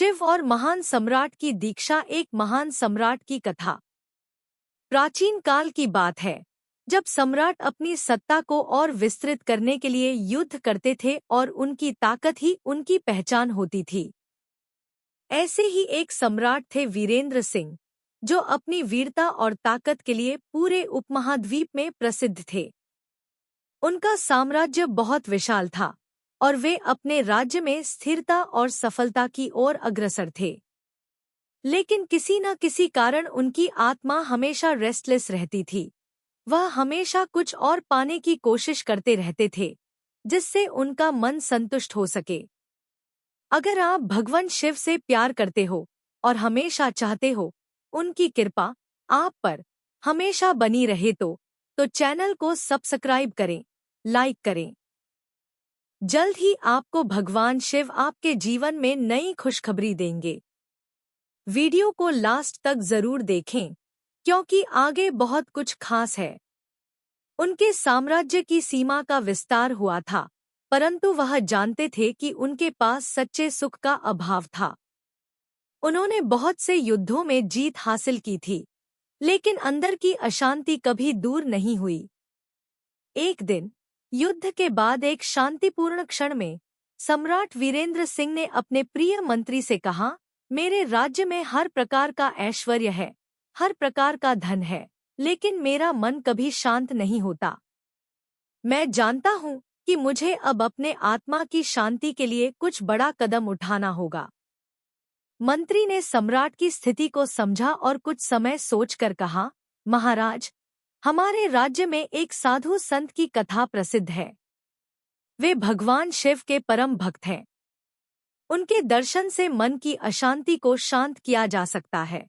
शिव और महान सम्राट की दीक्षा। एक महान सम्राट की कथा। प्राचीन काल की बात है, जब सम्राट अपनी सत्ता को और विस्तृत करने के लिए युद्ध करते थे और उनकी ताकत ही उनकी पहचान होती थी। ऐसे ही एक सम्राट थे वीरेंद्र सिंह, जो अपनी वीरता और ताकत के लिए पूरे उपमहाद्वीप में प्रसिद्ध थे। उनका साम्राज्य बहुत विशाल था और वे अपने राज्य में स्थिरता और सफलता की ओर अग्रसर थे। लेकिन किसी न किसी कारण उनकी आत्मा हमेशा रेस्टलेस रहती थी। वह हमेशा कुछ और पाने की कोशिश करते रहते थे, जिससे उनका मन संतुष्ट हो सके। अगर आप भगवान शिव से प्यार करते हो और हमेशा चाहते हो उनकी कृपा आप पर हमेशा बनी रहे तो चैनल को सब्सक्राइब करें, लाइक करें। जल्द ही आपको भगवान शिव आपके जीवन में नई खुशखबरी देंगे। वीडियो को लास्ट तक जरूर देखें, क्योंकि आगे बहुत कुछ खास है। उनके साम्राज्य की सीमा का विस्तार हुआ था, परंतु वह जानते थे कि उनके पास सच्चे सुख का अभाव था। उन्होंने बहुत से युद्धों में जीत हासिल की थी, लेकिन अंदर की अशांति कभी दूर नहीं हुई। एक दिन युद्ध के बाद एक शांतिपूर्ण क्षण में सम्राट वीरेंद्र सिंह ने अपने प्रिय मंत्री से कहा, मेरे राज्य में हर प्रकार का ऐश्वर्य है, हर प्रकार का धन है, लेकिन मेरा मन कभी शांत नहीं होता। मैं जानता हूँ कि मुझे अब अपने आत्मा की शांति के लिए कुछ बड़ा कदम उठाना होगा। मंत्री ने सम्राट की स्थिति को समझा और कुछ समय सोचकर कहा, महाराज, हमारे राज्य में एक साधु संत की कथा प्रसिद्ध है। वे भगवान शिव के परम भक्त हैं। उनके दर्शन से मन की अशांति को शांत किया जा सकता है।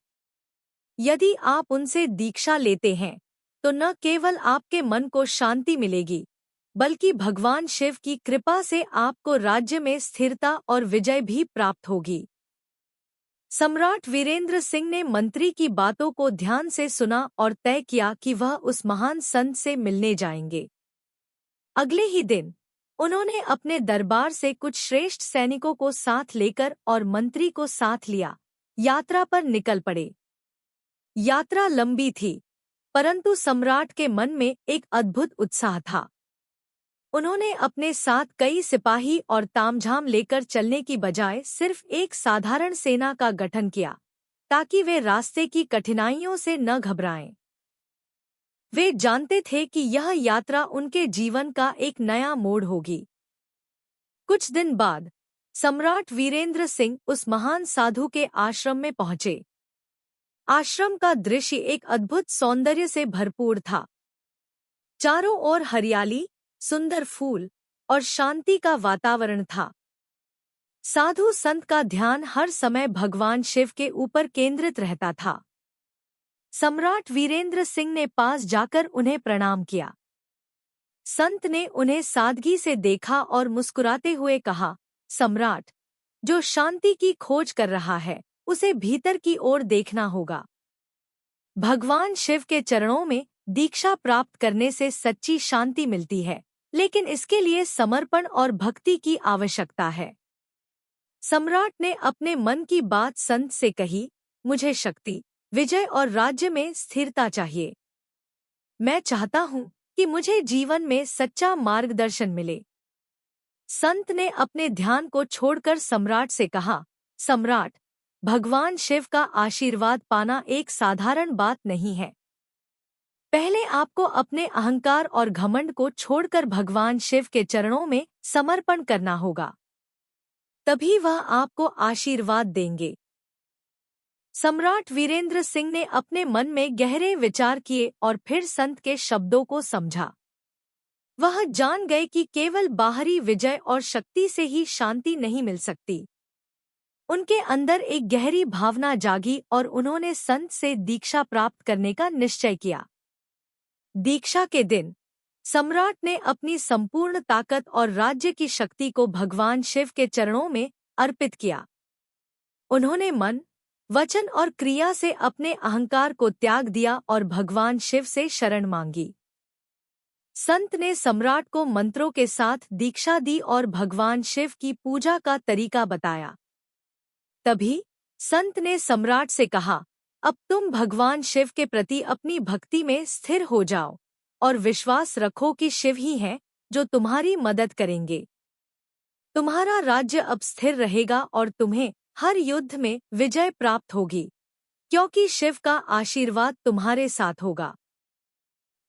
यदि आप उनसे दीक्षा लेते हैं तो न केवल आपके मन को शांति मिलेगी, बल्कि भगवान शिव की कृपा से आपको राज्य में स्थिरता और विजय भी प्राप्त होगी। सम्राट वीरेंद्र सिंह ने मंत्री की बातों को ध्यान से सुना और तय किया कि वह उस महान संत से मिलने जाएंगे। अगले ही दिन उन्होंने अपने दरबार से कुछ श्रेष्ठ सैनिकों को साथ लेकर और मंत्री को साथ लिया यात्रा पर निकल पड़े। यात्रा लंबी थी, परंतु सम्राट के मन में एक अद्भुत उत्साह था। उन्होंने अपने साथ कई सिपाही और तामझाम लेकर चलने की बजाय सिर्फ एक साधारण सेना का गठन किया, ताकि वे रास्ते की कठिनाइयों से न घबराएं। वे जानते थे कि यह यात्रा उनके जीवन का एक नया मोड़ होगी। कुछ दिन बाद सम्राट वीरेंद्र सिंह उस महान साधु के आश्रम में पहुंचे। आश्रम का दृश्य एक अद्भुत सौंदर्य से भरपूर था। चारों ओर हरियाली, सुंदर फूल और शांति का वातावरण था। साधु संत का ध्यान हर समय भगवान शिव के ऊपर केंद्रित रहता था। सम्राट वीरेंद्र सिंह ने पास जाकर उन्हें प्रणाम किया। संत ने उन्हें सादगी से देखा और मुस्कुराते हुए कहा, सम्राट, जो शांति की खोज कर रहा है, उसे भीतर की ओर देखना होगा। भगवान शिव के चरणों में दीक्षा प्राप्त करने से सच्ची शांति मिलती है, लेकिन इसके लिए समर्पण और भक्ति की आवश्यकता है। सम्राट ने अपने मन की बात संत से कही, मुझे शक्ति, विजय और राज्य में स्थिरता चाहिए। मैं चाहता हूँ कि मुझे जीवन में सच्चा मार्गदर्शन मिले। संत ने अपने ध्यान को छोड़कर सम्राट से कहा, सम्राट, भगवान शिव का आशीर्वाद पाना एक साधारण बात नहीं है। पहले आपको अपने अहंकार और घमंड को छोड़कर भगवान शिव के चरणों में समर्पण करना होगा, तभी वह आपको आशीर्वाद देंगे। सम्राट वीरेंद्र सिंह ने अपने मन में गहरे विचार किए और फिर संत के शब्दों को समझा। वह जान गए कि केवल बाहरी विजय और शक्ति से ही शांति नहीं मिल सकती। उनके अंदर एक गहरी भावना जागी और उन्होंने संत से दीक्षा प्राप्त करने का निश्चय किया। दीक्षा के दिन सम्राट ने अपनी संपूर्ण ताकत और राज्य की शक्ति को भगवान शिव के चरणों में अर्पित किया। उन्होंने मन, वचन और क्रिया से अपने अहंकार को त्याग दिया और भगवान शिव से शरण मांगी। संत ने सम्राट को मंत्रों के साथ दीक्षा दी और भगवान शिव की पूजा का तरीका बताया। तभी संत ने सम्राट से कहा, अब तुम भगवान शिव के प्रति अपनी भक्ति में स्थिर हो जाओ और विश्वास रखो कि शिव ही हैं जो तुम्हारी मदद करेंगे। तुम्हारा राज्य अब स्थिर रहेगा और तुम्हें हर युद्ध में विजय प्राप्त होगी, क्योंकि शिव का आशीर्वाद तुम्हारे साथ होगा।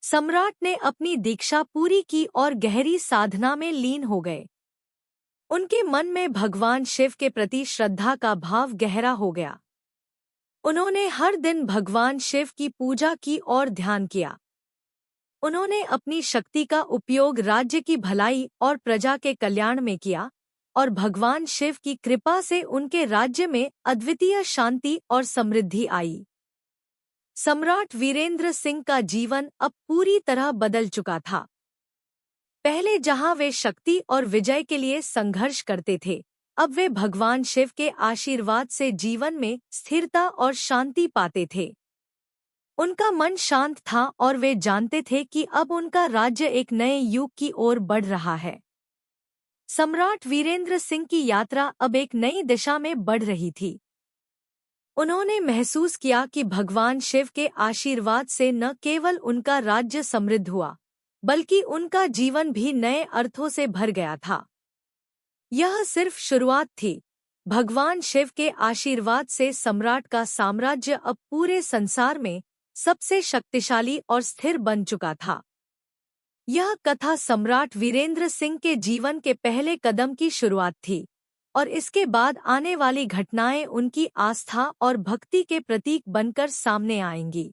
सम्राट ने अपनी दीक्षा पूरी की और गहरी साधना में लीन हो गए। उनके मन में भगवान शिव के प्रति श्रद्धा का भाव गहरा हो गया। उन्होंने हर दिन भगवान शिव की पूजा की और ध्यान किया। उन्होंने अपनी शक्ति का उपयोग राज्य की भलाई और प्रजा के कल्याण में किया और भगवान शिव की कृपा से उनके राज्य में अद्वितीय शांति और समृद्धि आई। सम्राट वीरेंद्र सिंह का जीवन अब पूरी तरह बदल चुका था। पहले जहां वे शक्ति और विजय के लिए संघर्ष करते थे, अब वे भगवान शिव के आशीर्वाद से जीवन में स्थिरता और शांति पाते थे। उनका मन शांत था और वे जानते थे कि अब उनका राज्य एक नए युग की ओर बढ़ रहा है। सम्राट वीरेंद्र सिंह की यात्रा अब एक नई दिशा में बढ़ रही थी। उन्होंने महसूस किया कि भगवान शिव के आशीर्वाद से न केवल उनका राज्य समृद्ध हुआ, बल्कि उनका जीवन भी नए अर्थों से भर गया था। यह सिर्फ शुरुआत थी। भगवान शिव के आशीर्वाद से सम्राट का साम्राज्य अब पूरे संसार में सबसे शक्तिशाली और स्थिर बन चुका था। यह कथा सम्राट वीरेंद्र सिंह के जीवन के पहले कदम की शुरुआत थी और इसके बाद आने वाली घटनाएं उनकी आस्था और भक्ति के प्रतीक बनकर सामने आएंगी।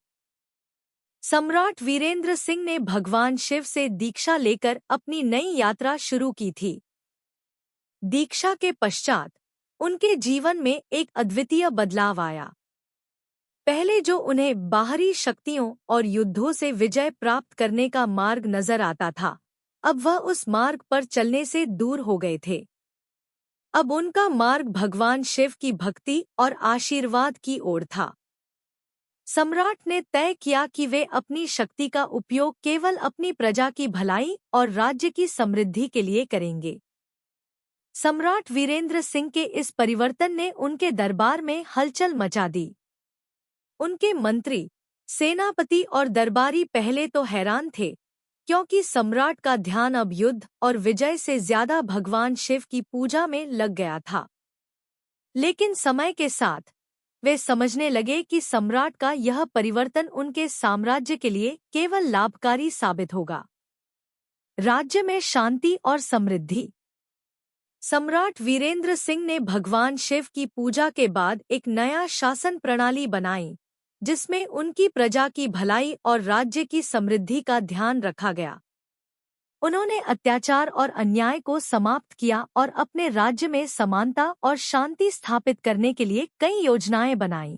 सम्राट वीरेंद्र सिंह ने भगवान शिव से दीक्षा लेकर अपनी नई यात्रा शुरू की थी। दीक्षा के पश्चात उनके जीवन में एक अद्वितीय बदलाव आया। पहले जो उन्हें बाहरी शक्तियों और युद्धों से विजय प्राप्त करने का मार्ग नजर आता था, अब वह उस मार्ग पर चलने से दूर हो गए थे। अब उनका मार्ग भगवान शिव की भक्ति और आशीर्वाद की ओर था। सम्राट ने तय किया कि वे अपनी शक्ति का उपयोग केवल अपनी प्रजा की भलाई और राज्य की समृद्धि के लिए करेंगे। सम्राट वीरेंद्र सिंह के इस परिवर्तन ने उनके दरबार में हलचल मचा दी। उनके मंत्री, सेनापति और दरबारी पहले तो हैरान थे, क्योंकि सम्राट का ध्यान अब युद्ध और विजय से ज्यादा भगवान शिव की पूजा में लग गया था। लेकिन समय के साथ वे समझने लगे कि सम्राट का यह परिवर्तन उनके साम्राज्य के लिए केवल लाभकारी साबित होगा। राज्य में शांति और समृद्धि। सम्राट वीरेंद्र सिंह ने भगवान शिव की पूजा के बाद एक नया शासन प्रणाली बनाई, जिसमें उनकी प्रजा की भलाई और राज्य की समृद्धि का ध्यान रखा गया। उन्होंने अत्याचार और अन्याय को समाप्त किया और अपने राज्य में समानता और शांति स्थापित करने के लिए कई योजनाएं बनाईं।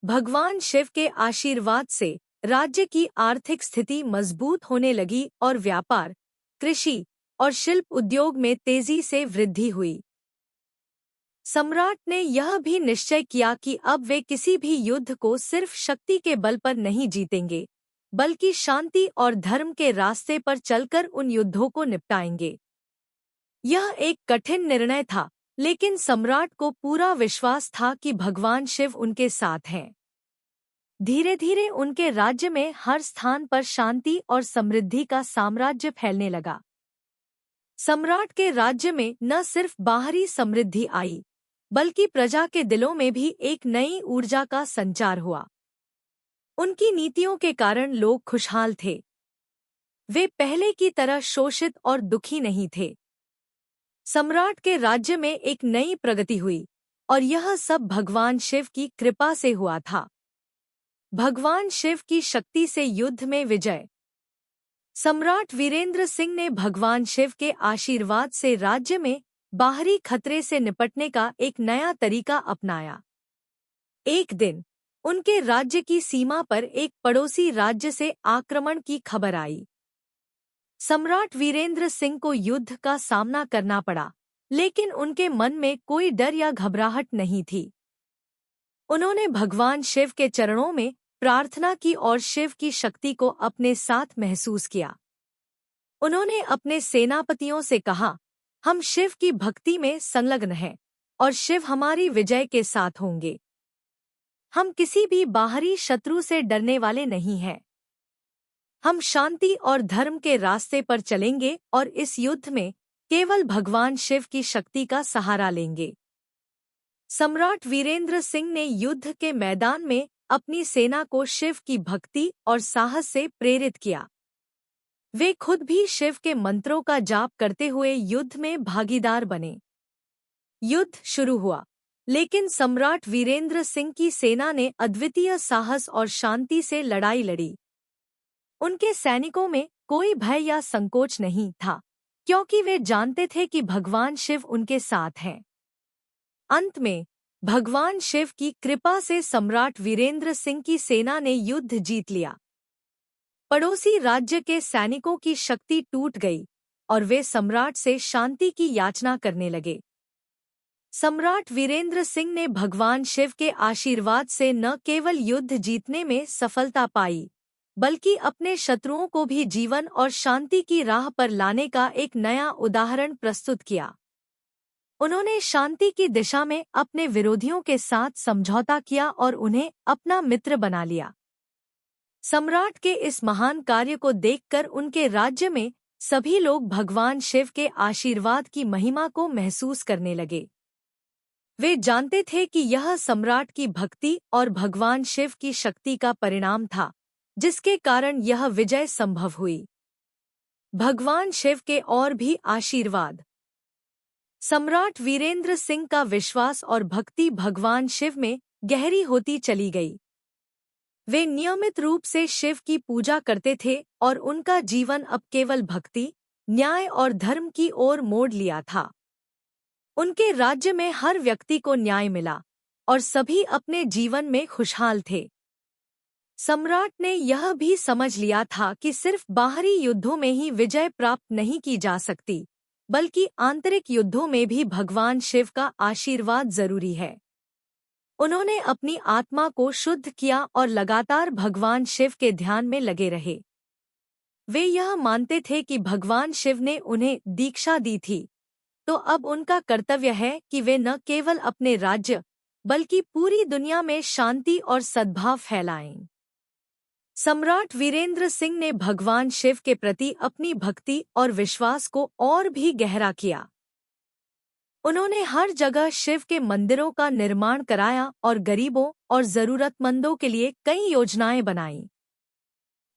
भगवान शिव के आशीर्वाद से राज्य की आर्थिक स्थिति मजबूत होने लगी और व्यापार, कृषि और शिल्प उद्योग में तेजी से वृद्धि हुई। सम्राट ने यह भी निश्चय किया कि अब वे किसी भी युद्ध को सिर्फ शक्ति के बल पर नहीं जीतेंगे, बल्कि शांति और धर्म के रास्ते पर चलकर उन युद्धों को निपटाएंगे। यह एक कठिन निर्णय था, लेकिन सम्राट को पूरा विश्वास था कि भगवान शिव उनके साथ हैं। धीरे धीरे उनके राज्य में हर स्थान पर शांति और समृद्धि का साम्राज्य फैलने लगा। सम्राट के राज्य में न सिर्फ बाहरी समृद्धि आई, बल्कि प्रजा के दिलों में भी एक नई ऊर्जा का संचार हुआ। उनकी नीतियों के कारण लोग खुशहाल थे। वे पहले की तरह शोषित और दुखी नहीं थे। सम्राट के राज्य में एक नई प्रगति हुई और यह सब भगवान शिव की कृपा से हुआ था। भगवान शिव की शक्ति से युद्ध में विजय। सम्राट वीरेंद्र सिंह ने भगवान शिव के आशीर्वाद से राज्य में बाहरी खतरे से निपटने का एक नया तरीका अपनाया। एक दिन उनके राज्य की सीमा पर एक पड़ोसी राज्य से आक्रमण की खबर आई। सम्राट वीरेंद्र सिंह को युद्ध का सामना करना पड़ा, लेकिन उनके मन में कोई डर या घबराहट नहीं थी। उन्होंने भगवान शिव के चरणों में प्रार्थना की और शिव की शक्ति को अपने साथ महसूस किया। उन्होंने अपने सेनापतियों से कहा, हम शिव की भक्ति में संलग्न हैं और शिव हमारी विजय के साथ होंगे। हम किसी भी बाहरी शत्रु से डरने वाले नहीं हैं। हम शांति और धर्म के रास्ते पर चलेंगे और इस युद्ध में केवल भगवान शिव की शक्ति का सहारा लेंगे। सम्राट वीरेंद्र सिंह ने युद्ध के मैदान में अपनी सेना को शिव की भक्ति और साहस से प्रेरित किया। वे खुद भी शिव के मंत्रों का जाप करते हुए युद्ध में भागीदार बने। युद्ध शुरू हुआ, लेकिन सम्राट वीरेंद्र सिंह की सेना ने अद्वितीय साहस और शांति से लड़ाई लड़ी। उनके सैनिकों में कोई भय या संकोच नहीं था, क्योंकि वे जानते थे कि भगवान शिव उनके साथ हैं। अंत में भगवान शिव की कृपा से सम्राट वीरेंद्र सिंह की सेना ने युद्ध जीत लिया। पड़ोसी राज्य के सैनिकों की शक्ति टूट गई और वे सम्राट से शांति की याचना करने लगे। सम्राट वीरेंद्र सिंह ने भगवान शिव के आशीर्वाद से न केवल युद्ध जीतने में सफलता पाई, बल्कि अपने शत्रुओं को भी जीवन और शांति की राह पर लाने का एक नया उदाहरण प्रस्तुत किया। उन्होंने शांति की दिशा में अपने विरोधियों के साथ समझौता किया और उन्हें अपना मित्र बना लिया। सम्राट के इस महान कार्य को देखकर उनके राज्य में सभी लोग भगवान शिव के आशीर्वाद की महिमा को महसूस करने लगे। वे जानते थे कि यह सम्राट की भक्ति और भगवान शिव की शक्ति का परिणाम था, जिसके कारण यह विजय संभव हुई। भगवान शिव के और भी आशीर्वाद। सम्राट वीरेंद्र सिंह का विश्वास और भक्ति भगवान शिव में गहरी होती चली गई। वे नियमित रूप से शिव की पूजा करते थे और उनका जीवन अब केवल भक्ति, न्याय और धर्म की ओर मोड़ लिया था। उनके राज्य में हर व्यक्ति को न्याय मिला और सभी अपने जीवन में खुशहाल थे। सम्राट ने यह भी समझ लिया था कि सिर्फ बाहरी युद्धों में ही विजय प्राप्त नहीं की जा सकती, बल्कि आंतरिक युद्धों में भी भगवान शिव का आशीर्वाद जरूरी है। उन्होंने अपनी आत्मा को शुद्ध किया और लगातार भगवान शिव के ध्यान में लगे रहे। वे यह मानते थे कि भगवान शिव ने उन्हें दीक्षा दी थी, तो अब उनका कर्तव्य है कि वे न केवल अपने राज्य बल्कि पूरी दुनिया में शांति और सद्भाव फैलाएं। सम्राट वीरेंद्र सिंह ने भगवान शिव के प्रति अपनी भक्ति और विश्वास को और भी गहरा किया। उन्होंने हर जगह शिव के मंदिरों का निर्माण कराया और गरीबों और जरूरतमंदों के लिए कई योजनाएं बनाईं।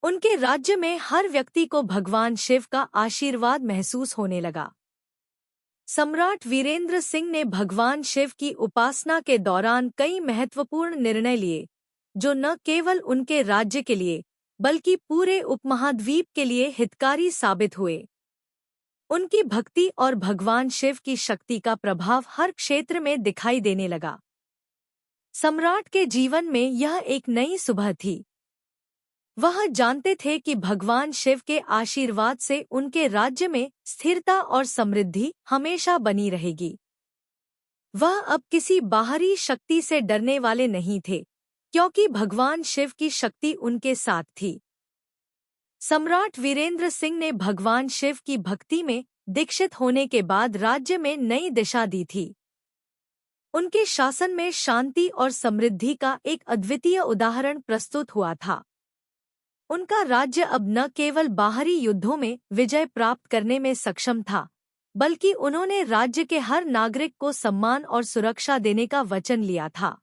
उनके राज्य में हर व्यक्ति को भगवान शिव का आशीर्वाद महसूस होने लगा। सम्राट वीरेंद्र सिंह ने भगवान शिव की उपासना के दौरान कई महत्वपूर्ण निर्णय लिए, जो न केवल उनके राज्य के लिए बल्कि पूरे उपमहाद्वीप के लिए हितकारी साबित हुए। उनकी भक्ति और भगवान शिव की शक्ति का प्रभाव हर क्षेत्र में दिखाई देने लगा। सम्राट के जीवन में यह एक नई सुबह थी। वह जानते थे कि भगवान शिव के आशीर्वाद से उनके राज्य में स्थिरता और समृद्धि हमेशा बनी रहेगी। वह अब किसी बाहरी शक्ति से डरने वाले नहीं थे, क्योंकि भगवान शिव की शक्ति उनके साथ थी। सम्राट वीरेंद्र सिंह ने भगवान शिव की भक्ति में दीक्षित होने के बाद राज्य में नई दिशा दी थी। उनके शासन में शांति और समृद्धि का एक अद्वितीय उदाहरण प्रस्तुत हुआ था। उनका राज्य अब न केवल बाहरी युद्धों में विजय प्राप्त करने में सक्षम था, बल्कि उन्होंने राज्य के हर नागरिक को सम्मान और सुरक्षा देने का वचन लिया था।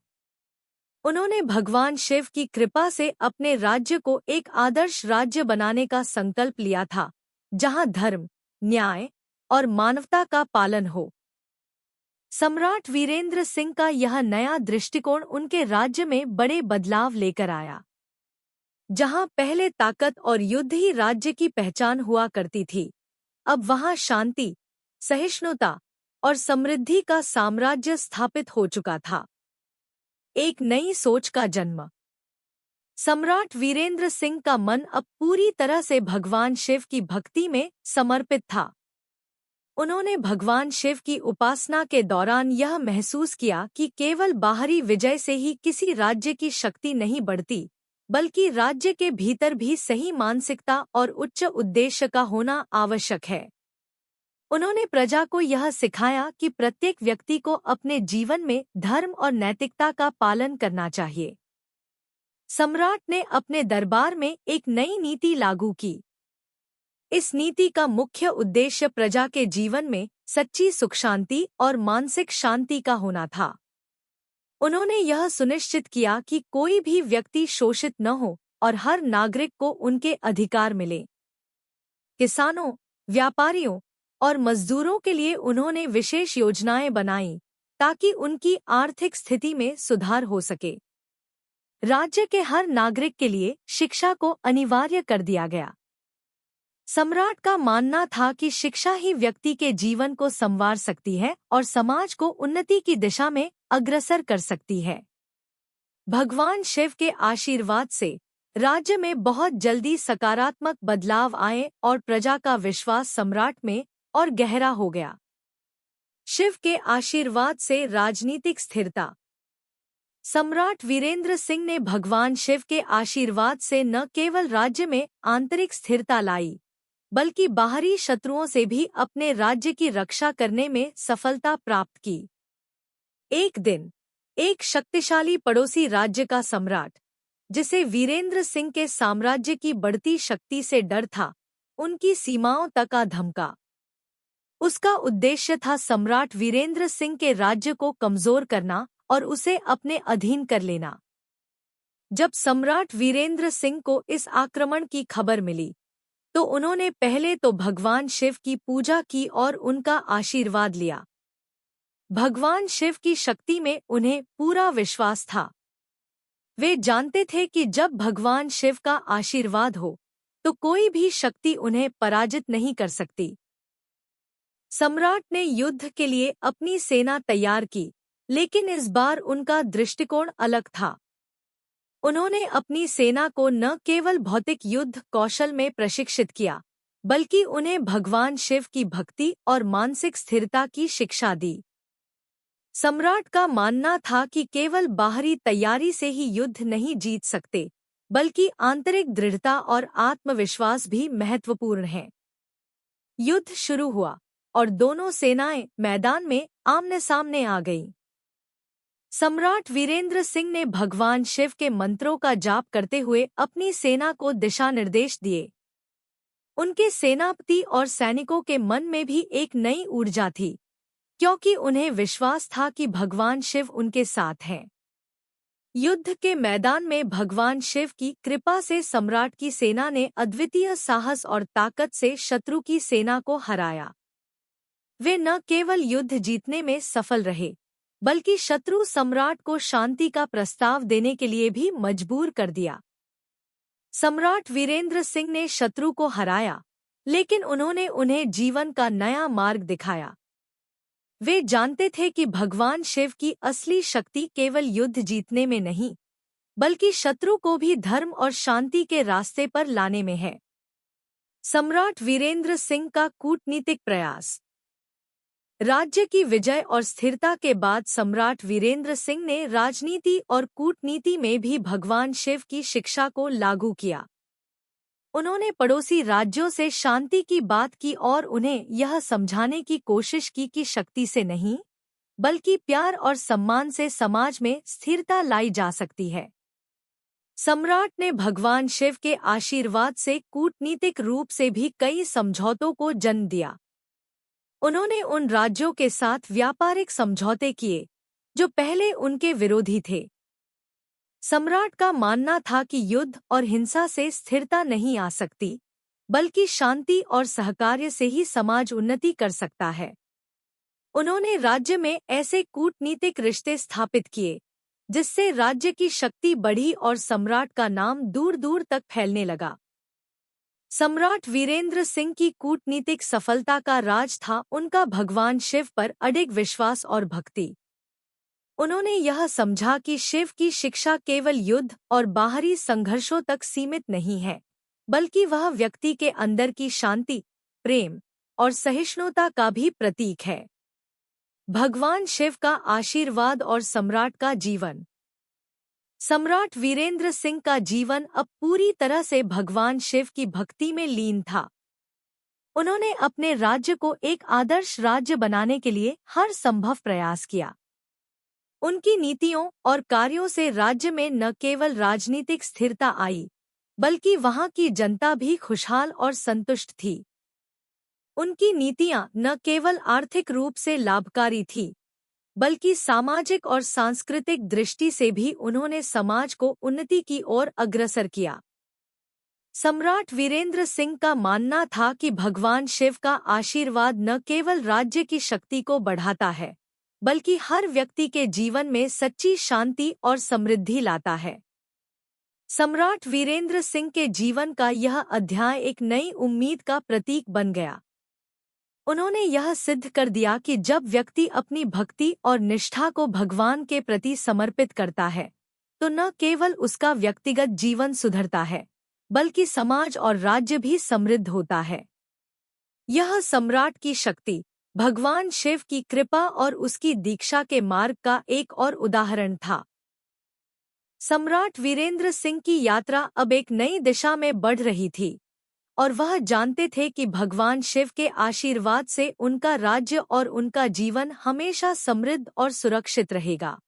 उन्होंने भगवान शिव की कृपा से अपने राज्य को एक आदर्श राज्य बनाने का संकल्प लिया था, जहां धर्म, न्याय और मानवता का पालन हो। सम्राट वीरेंद्र सिंह का यह नया दृष्टिकोण उनके राज्य में बड़े बदलाव लेकर आया। जहां पहले ताकत और युद्ध ही राज्य की पहचान हुआ करती थी, अब वहां शांति, सहिष्णुता और समृद्धि का साम्राज्य स्थापित हो चुका था। एक नई सोच का जन्म। सम्राट वीरेंद्र सिंह का मन अब पूरी तरह से भगवान शिव की भक्ति में समर्पित था। उन्होंने भगवान शिव की उपासना के दौरान यह महसूस किया कि केवल बाहरी विजय से ही किसी राज्य की शक्ति नहीं बढ़ती, बल्कि राज्य के भीतर भी सही मानसिकता और उच्च उद्देश्य का होना आवश्यक है। उन्होंने प्रजा को यह सिखाया कि प्रत्येक व्यक्ति को अपने जीवन में धर्म और नैतिकता का पालन करना चाहिए। सम्राट ने अपने दरबार में एक नई नीति लागू की। इस नीति का मुख्य उद्देश्य प्रजा के जीवन में सच्ची सुख शांति और मानसिक शांति का होना था। उन्होंने यह सुनिश्चित किया कि कोई भी व्यक्ति शोषित न हो और हर नागरिक को उनके अधिकार मिले। किसानों, व्यापारियों और मजदूरों के लिए उन्होंने विशेष योजनाएं बनाईं ताकि उनकी आर्थिक स्थिति में सुधार हो सके। राज्य के हर नागरिक के लिए शिक्षा को अनिवार्य कर दिया गया। सम्राट का मानना था कि शिक्षा ही व्यक्ति के जीवन को संवार सकती है और समाज को उन्नति की दिशा में अग्रसर कर सकती है। भगवान शिव के आशीर्वाद से राज्य में बहुत जल्दी सकारात्मक बदलाव आए और प्रजा का विश्वास सम्राट में और गहरा हो गया। शिव के आशीर्वाद से राजनीतिक स्थिरता। सम्राट वीरेंद्र सिंह ने भगवान शिव के आशीर्वाद से न केवल राज्य में आंतरिक स्थिरता लाई, बल्कि बाहरी शत्रुओं से भी अपने राज्य की रक्षा करने में सफलता प्राप्त की। एक दिन एक शक्तिशाली पड़ोसी राज्य का सम्राट, जिसे वीरेंद्र सिंह के साम्राज्य की बढ़ती शक्ति से डर था, उनकी सीमाओं तक आ धमका। उसका उद्देश्य था सम्राट वीरेंद्र सिंह के राज्य को कमजोर करना और उसे अपने अधीन कर लेना। जब सम्राट वीरेंद्र सिंह को इस आक्रमण की खबर मिली, तो उन्होंने पहले तो भगवान शिव की पूजा की और उनका आशीर्वाद लिया। भगवान शिव की शक्ति में उन्हें पूरा विश्वास था। वे जानते थे कि जब भगवान शिव का आशीर्वाद हो, तो कोई भी शक्ति उन्हें पराजित नहीं कर सकती। सम्राट ने युद्ध के लिए अपनी सेना तैयार की, लेकिन इस बार उनका दृष्टिकोण अलग था। उन्होंने अपनी सेना को न केवल भौतिक युद्ध कौशल में प्रशिक्षित किया, बल्कि उन्हें भगवान शिव की भक्ति और मानसिक स्थिरता की शिक्षा दी। सम्राट का मानना था कि केवल बाहरी तैयारी से ही युद्ध नहीं जीत सकते, बल्कि आंतरिक दृढ़ता और आत्मविश्वास भी महत्वपूर्ण है। युद्ध शुरू हुआ और दोनों सेनाएं मैदान में आमने सामने आ गईं। सम्राट वीरेंद्र सिंह ने भगवान शिव के मंत्रों का जाप करते हुए अपनी सेना को दिशा निर्देश दिए। उनके सेनापति और सैनिकों के मन में भी एक नई ऊर्जा थी, क्योंकि उन्हें विश्वास था कि भगवान शिव उनके साथ हैं। युद्ध के मैदान में भगवान शिव की कृपा से सम्राट की सेना ने अद्वितीय साहस और ताकत से शत्रु की सेना को हराया। वे न केवल युद्ध जीतने में सफल रहे, बल्कि शत्रु सम्राट को शांति का प्रस्ताव देने के लिए भी मजबूर कर दिया। सम्राट वीरेंद्र सिंह ने शत्रु को हराया, लेकिन उन्होंने उन्हें जीवन का नया मार्ग दिखाया। वे जानते थे कि भगवान शिव की असली शक्ति केवल युद्ध जीतने में नहीं, बल्कि शत्रु को भी धर्म और शांति के रास्ते पर लाने में है। सम्राट वीरेंद्र सिंह का कूटनीतिक प्रयास। राज्य की विजय और स्थिरता के बाद सम्राट वीरेंद्र सिंह ने राजनीति और कूटनीति में भी भगवान शिव की शिक्षा को लागू किया। उन्होंने पड़ोसी राज्यों से शांति की बात की और उन्हें यह समझाने की कोशिश की कि शक्ति से नहीं, बल्कि प्यार और सम्मान से समाज में स्थिरता लाई जा सकती है। सम्राट ने भगवान शिव के आशीर्वाद से कूटनीतिक रूप से भी कई समझौतों को जन्म दिया। उन्होंने उन राज्यों के साथ व्यापारिक समझौते किए जो पहले उनके विरोधी थे। सम्राट का मानना था कि युद्ध और हिंसा से स्थिरता नहीं आ सकती, बल्कि शांति और सहकार्य से ही समाज उन्नति कर सकता है। उन्होंने राज्य में ऐसे कूटनीतिक रिश्ते स्थापित किए जिससे राज्य की शक्ति बढ़ी और सम्राट का नाम दूर दूर तक फैलने लगा। सम्राट वीरेंद्र सिंह की कूटनीतिक सफलता का राज था उनका भगवान शिव पर अडिग विश्वास और भक्ति। उन्होंने यह समझा कि शिव की शिक्षा केवल युद्ध और बाहरी संघर्षों तक सीमित नहीं है, बल्कि वह व्यक्ति के अंदर की शांति, प्रेम और सहिष्णुता का भी प्रतीक है। भगवान शिव का आशीर्वाद और सम्राट का जीवन। सम्राट वीरेंद्र सिंह का जीवन अब पूरी तरह से भगवान शिव की भक्ति में लीन था। उन्होंने अपने राज्य को एक आदर्श राज्य बनाने के लिए हर संभव प्रयास किया। उनकी नीतियों और कार्यों से राज्य में न केवल राजनीतिक स्थिरता आई, बल्कि वहां की जनता भी खुशहाल और संतुष्ट थी। उनकी नीतियां न केवल आर्थिक रूप से लाभकारी थी, बल्कि सामाजिक और सांस्कृतिक दृष्टि से भी उन्होंने समाज को उन्नति की ओर अग्रसर किया। सम्राट वीरेंद्र सिंह का मानना था कि भगवान शिव का आशीर्वाद न केवल राज्य की शक्ति को बढ़ाता है, बल्कि हर व्यक्ति के जीवन में सच्ची शांति और समृद्धि लाता है। सम्राट वीरेंद्र सिंह के जीवन का यह अध्याय एक नई उम्मीद का प्रतीक बन गया। उन्होंने यह सिद्ध कर दिया कि जब व्यक्ति अपनी भक्ति और निष्ठा को भगवान के प्रति समर्पित करता है, तो न केवल उसका व्यक्तिगत जीवन सुधरता है, बल्कि समाज और राज्य भी समृद्ध होता है। यह सम्राट की शक्ति, भगवान शिव की कृपा और उसकी दीक्षा के मार्ग का एक और उदाहरण था। सम्राट वीरेंद्र सिंह की यात्रा अब एक नई दिशा में बढ़ रही थी, और वह जानते थे कि भगवान शिव के आशीर्वाद से उनका राज्य और उनका जीवन हमेशा समृद्ध और सुरक्षित रहेगा।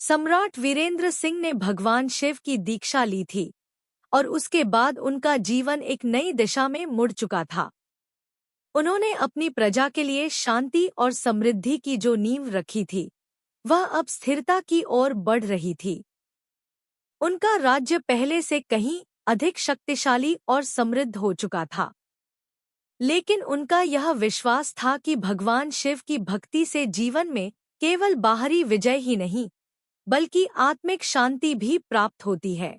सम्राट वीरेंद्र सिंह ने भगवान शिव की दीक्षा ली थी, और उसके बाद उनका जीवन एक नई दिशा में मुड़ चुका था। उन्होंने अपनी प्रजा के लिए शांति और समृद्धि की जो नींव रखी थी, वह अब स्थिरता की ओर बढ़ रही थी। उनका राज्य पहले से कहीं अधिक शक्तिशाली और समृद्ध हो चुका था, लेकिन उनका यह विश्वास था कि भगवान शिव की भक्ति से जीवन में केवल बाहरी विजय ही नहीं, बल्कि आत्मिक शांति भी प्राप्त होती है।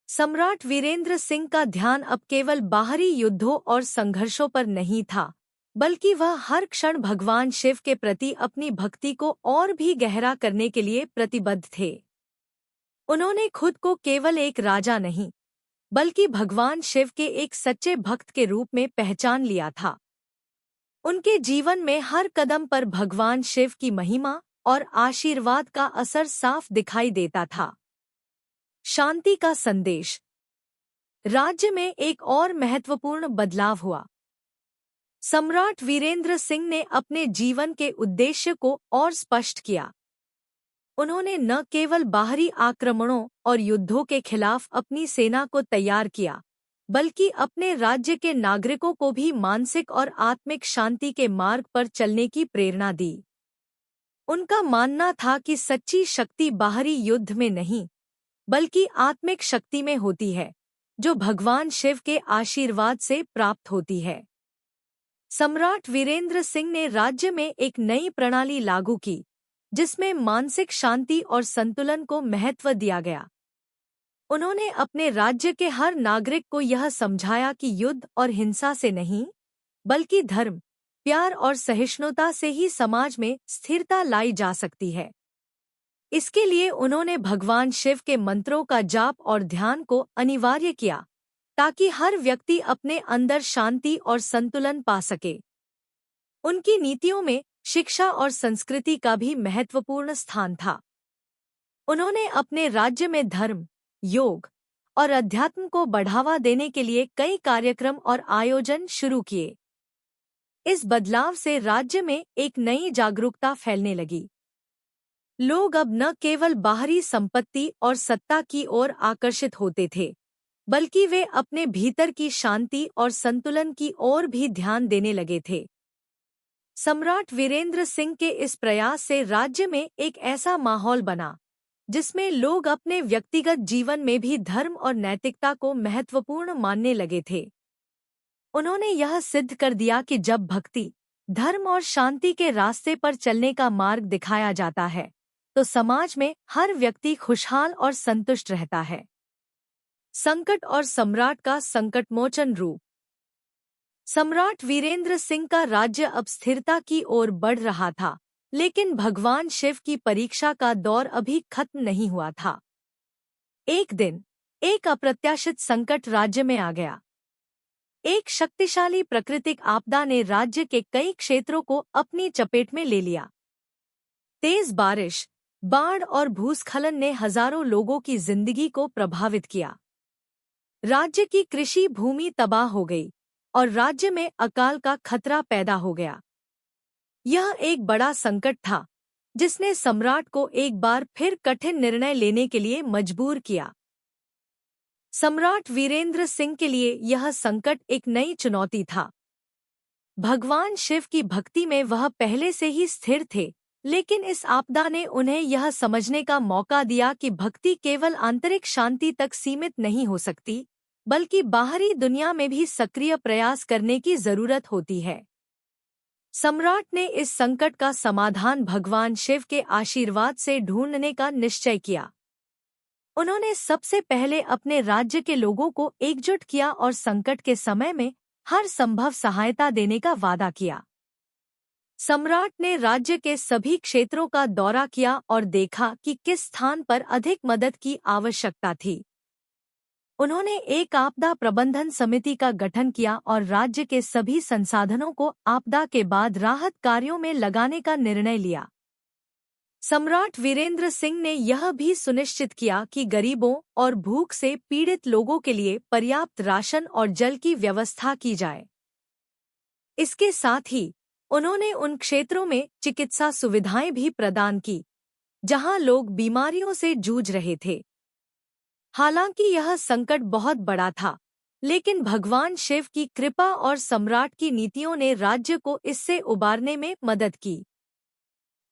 सम्राट वीरेंद्र सिंह का ध्यान अब केवल बाहरी युद्धों और संघर्षों पर नहीं था, बल्कि वह हर क्षण भगवान शिव के प्रति अपनी भक्ति को और भी गहरा करने के लिए प्रतिबद्ध थे। उन्होंने खुद को केवल एक राजा नहीं, बल्कि भगवान शिव के एक सच्चे भक्त के रूप में पहचान लिया था। उनके जीवन में हर कदम पर भगवान शिव की महिमा और आशीर्वाद का असर साफ दिखाई देता था। शांति का संदेश। राज्य में एक और महत्वपूर्ण बदलाव हुआ। सम्राट वीरेंद्र सिंह ने अपने जीवन के उद्देश्य को और स्पष्ट किया। उन्होंने न केवल बाहरी आक्रमणों और युद्धों के खिलाफ अपनी सेना को तैयार किया, बल्कि अपने राज्य के नागरिकों को भी मानसिक और आत्मिक शांति के मार्ग पर चलने की प्रेरणा दी। उनका मानना था कि सच्ची शक्ति बाहरी युद्ध में नहीं, बल्कि आत्मिक शक्ति में होती है, जो भगवान शिव के आशीर्वाद से प्राप्त होती है। सम्राट वीरेंद्र सिंह ने राज्य में एक नई प्रणाली लागू की, जिसमें मानसिक शांति और संतुलन को महत्व दिया गया। उन्होंने अपने राज्य के हर नागरिक को यह समझाया कि युद्ध और हिंसा से नहीं, बल्कि धर्म, प्यार और सहिष्णुता से ही समाज में स्थिरता लाई जा सकती है। इसके लिए उन्होंने भगवान शिव के मंत्रों का जाप और ध्यान को अनिवार्य किया, ताकि हर व्यक्ति अपने अंदर शांति और संतुलन पा सके। उनकी नीतियों में शिक्षा और संस्कृति का भी महत्वपूर्ण स्थान था। उन्होंने अपने राज्य में धर्म, योग और अध्यात्म को बढ़ावा देने के लिए कई कार्यक्रम और आयोजन शुरू किए। इस बदलाव से राज्य में एक नई जागरूकता फैलने लगी। लोग अब न केवल बाहरी संपत्ति और सत्ता की ओर आकर्षित होते थे, बल्कि वे अपने भीतर की शांति और संतुलन की ओर भी ध्यान देने लगे थे। सम्राट वीरेंद्र सिंह के इस प्रयास से राज्य में एक ऐसा माहौल बना, जिसमें लोग अपने व्यक्तिगत जीवन में भी धर्म और नैतिकता को महत्वपूर्ण मानने लगे थे। उन्होंने यह सिद्ध कर दिया कि जब भक्ति, धर्म और शांति के रास्ते पर चलने का मार्ग दिखाया जाता है, तो समाज में हर व्यक्ति खुशहाल और संतुष्ट रहता है। संकट और सम्राट का संकटमोचन रूप। सम्राट वीरेंद्र सिंह का राज्य अब स्थिरता की ओर बढ़ रहा था, लेकिन भगवान शिव की परीक्षा का दौर अभी खत्म नहीं हुआ था। एक दिन एक अप्रत्याशित संकट राज्य में आ गया। एक शक्तिशाली प्राकृतिक आपदा ने राज्य के कई क्षेत्रों को अपनी चपेट में ले लिया। तेज बारिश, बाढ़ और भूस्खलन ने हजारों लोगों की जिंदगी को प्रभावित किया। राज्य की कृषि भूमि तबाह हो गई और राज्य में अकाल का खतरा पैदा हो गया। यह एक बड़ा संकट था जिसने सम्राट को एक बार फिर कठिन निर्णय लेने के लिए मजबूर किया। सम्राट वीरेंद्र सिंह के लिए यह संकट एक नई चुनौती था। भगवान शिव की भक्ति में वह पहले से ही स्थिर थे, लेकिन इस आपदा ने उन्हें यह समझने का मौका दिया कि भक्ति केवल आंतरिक शांति तक सीमित नहीं हो सकती, बल्कि बाहरी दुनिया में भी सक्रिय प्रयास करने की जरूरत होती है। सम्राट ने इस संकट का समाधान भगवान शिव के आशीर्वाद से ढूंढने का निश्चय किया। उन्होंने सबसे पहले अपने राज्य के लोगों को एकजुट किया और संकट के समय में हर संभव सहायता देने का वादा किया। सम्राट ने राज्य के सभी क्षेत्रों का दौरा किया और देखा कि किस स्थान पर अधिक मदद की आवश्यकता थी। उन्होंने एक आपदा प्रबंधन समिति का गठन किया और राज्य के सभी संसाधनों को आपदा के बाद राहत कार्यों में लगाने का निर्णय लिया। सम्राट वीरेंद्र सिंह ने यह भी सुनिश्चित किया कि गरीबों और भूख से पीड़ित लोगों के लिए पर्याप्त राशन और जल की व्यवस्था की जाए। इसके साथ ही उन्होंने उन क्षेत्रों में चिकित्सा सुविधाएं भी प्रदान की जहां लोग बीमारियों से जूझ रहे थे। हालांकि यह संकट बहुत बड़ा था, लेकिन भगवान शिव की कृपा और सम्राट की नीतियों ने राज्य को इससे उबारने में मदद की।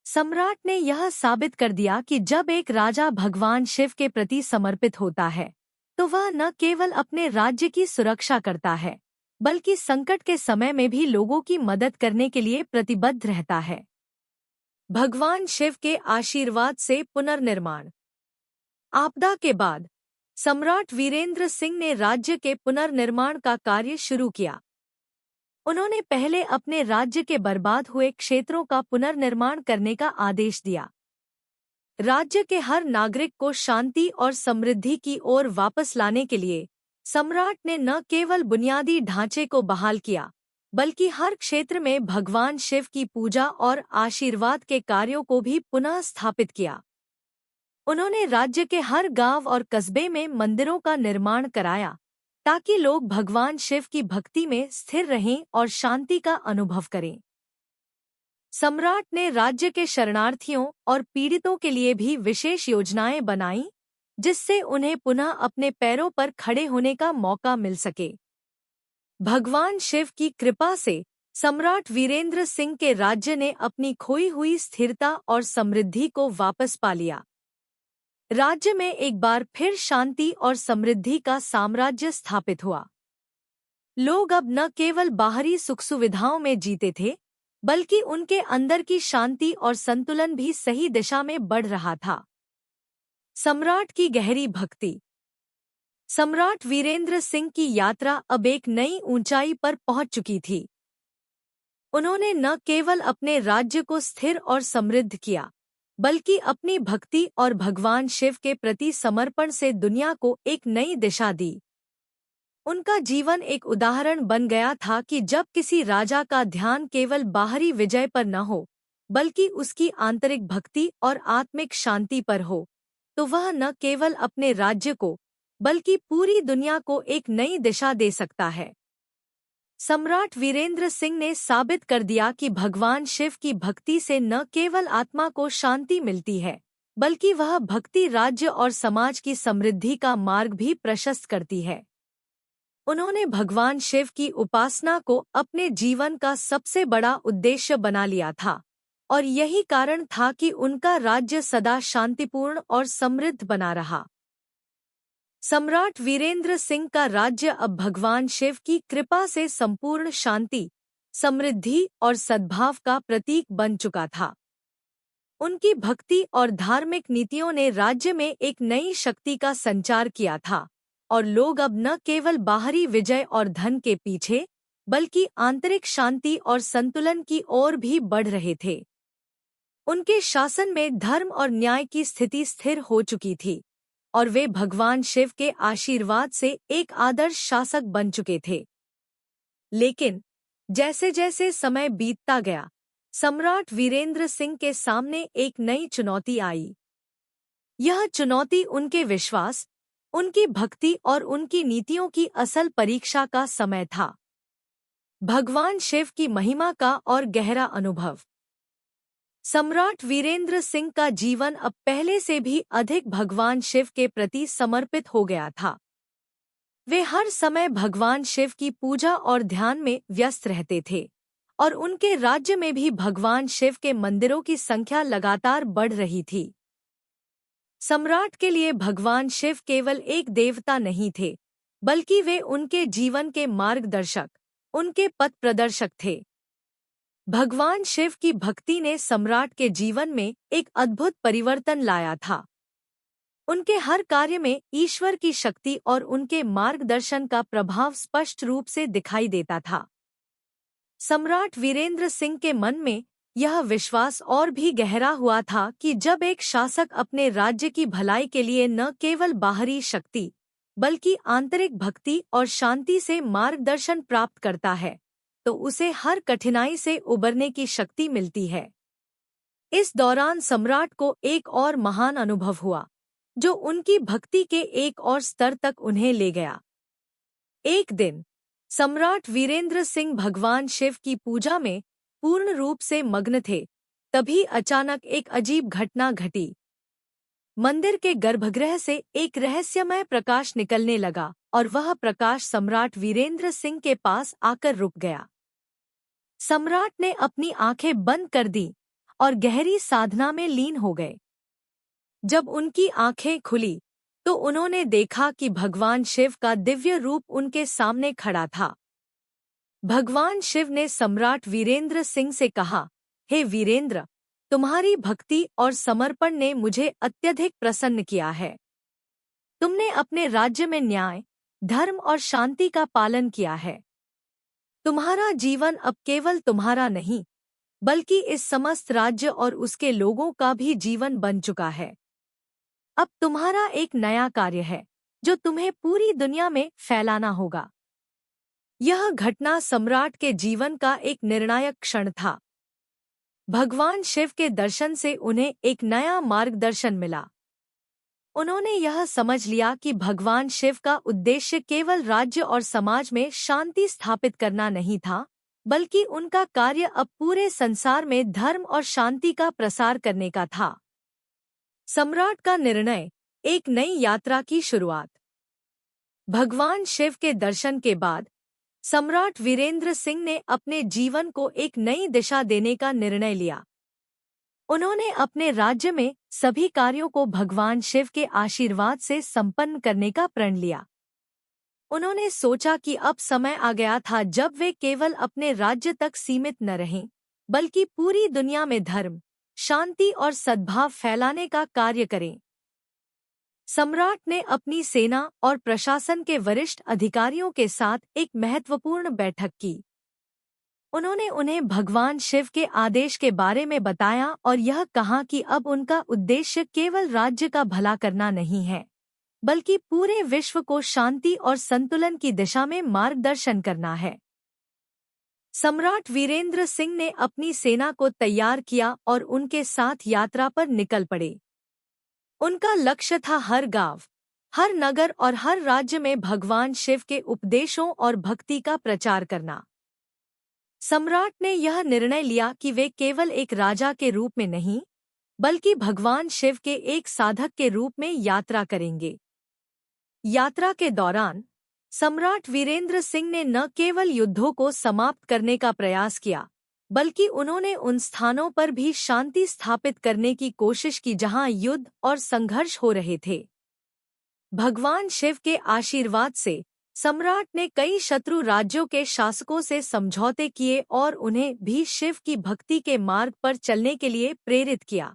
सम्राट ने यह साबित कर दिया कि जब एक राजा भगवान शिव के प्रति समर्पित होता है, तो वह न केवल अपने राज्य की सुरक्षा करता है, बल्कि संकट के समय में भी लोगों की मदद करने के लिए प्रतिबद्ध रहता है। भगवान शिव के आशीर्वाद से पुनर्निर्माण। आपदा के बाद सम्राट वीरेंद्र सिंह ने राज्य के पुनर्निर्माण का कार्य शुरू किया। उन्होंने पहले अपने राज्य के बर्बाद हुए क्षेत्रों का पुनर्निर्माण करने का आदेश दिया। राज्य के हर नागरिक को शांति और समृद्धि की ओर वापस लाने के लिए सम्राट ने न केवल बुनियादी ढांचे को बहाल किया, बल्कि हर क्षेत्र में भगवान शिव की पूजा और आशीर्वाद के कार्यों को भी पुनः स्थापित किया। उन्होंने राज्य के हर गांव और कस्बे में मंदिरों का निर्माण कराया, ताकि लोग भगवान शिव की भक्ति में स्थिर रहें और शांति का अनुभव करें। सम्राट ने राज्य के शरणार्थियों और पीड़ितों के लिए भी विशेष योजनाएं बनाईं, जिससे उन्हें पुनः अपने पैरों पर खड़े होने का मौका मिल सके। भगवान शिव की कृपा से सम्राट वीरेंद्र सिंह के राज्य ने अपनी खोई हुई स्थिरता और समृद्धि को वापस पा लिया। राज्य में एक बार फिर शांति और समृद्धि का साम्राज्य स्थापित हुआ। लोग अब न केवल बाहरी सुख सुविधाओं में जीते थे, बल्कि उनके अंदर की शांति और संतुलन भी सही दिशा में बढ़ रहा था। सम्राट की गहरी भक्ति। सम्राट वीरेंद्र सिंह की यात्रा अब एक नई ऊंचाई पर पहुंच चुकी थी। उन्होंने न केवल अपने राज्य को स्थिर और समृद्ध किया, बल्कि अपनी भक्ति और भगवान शिव के प्रति समर्पण से दुनिया को एक नई दिशा दी। उनका जीवन एक उदाहरण बन गया था कि जब किसी राजा का ध्यान केवल बाहरी विजय पर न हो, बल्कि उसकी आंतरिक भक्ति और आत्मिक शांति पर हो, तो वह न केवल अपने राज्य को, बल्कि पूरी दुनिया को एक नई दिशा दे सकता है। सम्राट वीरेंद्र सिंह ने साबित कर दिया कि भगवान शिव की भक्ति से न केवल आत्मा को शांति मिलती है, बल्कि वह भक्ति राज्य और समाज की समृद्धि का मार्ग भी प्रशस्त करती है। उन्होंने भगवान शिव की उपासना को अपने जीवन का सबसे बड़ा उद्देश्य बना लिया था, और यही कारण था कि उनका राज्य सदा शांतिपूर्ण और समृद्ध बना रहा। सम्राट वीरेंद्र सिंह का राज्य अब भगवान शिव की कृपा से संपूर्ण शांति, समृद्धि और सद्भाव का प्रतीक बन चुका था। उनकी भक्ति और धार्मिक नीतियों ने राज्य में एक नई शक्ति का संचार किया था, और लोग अब न केवल बाहरी विजय और धन के पीछे, बल्कि आंतरिक शांति और संतुलन की ओर भी बढ़ रहे थे। उनके शासन में धर्म और न्याय की स्थिति स्थिर हो चुकी थी, और वे भगवान शिव के आशीर्वाद से एक आदर्श शासक बन चुके थे। लेकिन जैसे जैसे समय बीतता गया, सम्राट वीरेंद्र सिंह के सामने एक नई चुनौती आई। यह चुनौती उनके विश्वास, उनकी भक्ति और उनकी नीतियों की असल परीक्षा का समय था। भगवान शिव की महिमा का और गहरा अनुभव। सम्राट वीरेंद्र सिंह का जीवन अब पहले से भी अधिक भगवान शिव के प्रति समर्पित हो गया था। वे हर समय भगवान शिव की पूजा और ध्यान में व्यस्त रहते थे और उनके राज्य में भी भगवान शिव के मंदिरों की संख्या लगातार बढ़ रही थी। सम्राट के लिए भगवान शिव केवल एक देवता नहीं थे, बल्कि वे उनके जीवन के मार्गदर्शक, उनके पथ प्रदर्शक थे। भगवान शिव की भक्ति ने सम्राट के जीवन में एक अद्भुत परिवर्तन लाया था। उनके हर कार्य में ईश्वर की शक्ति और उनके मार्गदर्शन का प्रभाव स्पष्ट रूप से दिखाई देता था। सम्राट वीरेंद्र सिंह के मन में यह विश्वास और भी गहरा हुआ था कि जब एक शासक अपने राज्य की भलाई के लिए न केवल बाहरी शक्ति, बल्कि आंतरिक भक्ति और शांति से मार्गदर्शन प्राप्त करता है, तो उसे हर कठिनाई से उबरने की शक्ति मिलती है। इस दौरान सम्राट को एक और महान अनुभव हुआ, जो उनकी भक्ति के एक और स्तर तक उन्हें ले गया। एक दिन सम्राट वीरेंद्र सिंह भगवान शिव की पूजा में पूर्ण रूप से मग्न थे, तभी अचानक एक अजीब घटना घटी। मंदिर के गर्भगृह से एक रहस्यमय प्रकाश निकलने लगा और वह प्रकाश सम्राट वीरेंद्र सिंह के पास आकर रुक गया। सम्राट ने अपनी आंखें बंद कर दी और गहरी साधना में लीन हो गए। जब उनकी आंखें खुली तो उन्होंने देखा कि भगवान शिव का दिव्य रूप उनके सामने खड़ा था। भगवान शिव ने सम्राट वीरेंद्र सिंह से कहा, हे वीरेंद्र, तुम्हारी भक्ति और समर्पण ने मुझे अत्यधिक प्रसन्न किया है। तुमने अपने राज्य में न्याय, धर्म और शांति का पालन किया है। तुम्हारा जीवन अब केवल तुम्हारा नहीं, बल्कि इस समस्त राज्य और उसके लोगों का भी जीवन बन चुका है। अब तुम्हारा एक नया कार्य है, जो तुम्हें पूरी दुनिया में फैलाना होगा। यह घटना सम्राट के जीवन का एक निर्णायक क्षण था। भगवान शिव के दर्शन से उन्हें एक नया मार्गदर्शन मिला। उन्होंने यह समझ लिया कि भगवान शिव का उद्देश्य केवल राज्य और समाज में शांति स्थापित करना नहीं था, बल्कि उनका कार्य अब पूरे संसार में धर्म और शांति का प्रसार करने का था। सम्राट का निर्णय, एक नई यात्रा की शुरुआत। भगवान शिव के दर्शन के बाद सम्राट वीरेंद्र सिंह ने अपने जीवन को एक नई दिशा देने का निर्णय लिया। उन्होंने अपने राज्य में सभी कार्यों को भगवान शिव के आशीर्वाद से संपन्न करने का प्रण लिया। उन्होंने सोचा कि अब समय आ गया था जब वे केवल अपने राज्य तक सीमित न रहें, बल्कि पूरी दुनिया में धर्म, शांति और सद्भाव फैलाने का कार्य करें। सम्राट ने अपनी सेना और प्रशासन के वरिष्ठ अधिकारियों के साथ एक महत्वपूर्ण बैठक की। उन्होंने उन्हें भगवान शिव के आदेश के बारे में बताया और यह कहा कि अब उनका उद्देश्य केवल राज्य का भला करना नहीं है, बल्कि पूरे विश्व को शांति और संतुलन की दिशा में मार्गदर्शन करना है। सम्राट वीरेंद्र सिंह ने अपनी सेना को तैयार किया और उनके साथ यात्रा पर निकल पड़े। उनका लक्ष्य था हर गांव, हर नगर और हर राज्य में भगवान शिव के उपदेशों और भक्ति का प्रचार करना। सम्राट ने यह निर्णय लिया कि वे केवल एक राजा के रूप में नहीं, बल्कि भगवान शिव के एक साधक के रूप में यात्रा करेंगे। यात्रा के दौरान सम्राट वीरेंद्र सिंह ने न केवल युद्धों को समाप्त करने का प्रयास किया, बल्कि उन्होंने उन स्थानों पर भी शांति स्थापित करने की कोशिश की जहां युद्ध और संघर्ष हो रहे थे। भगवान शिव के आशीर्वाद से सम्राट ने कई शत्रु राज्यों के शासकों से समझौते किए और उन्हें भी शिव की भक्ति के मार्ग पर चलने के लिए प्रेरित किया।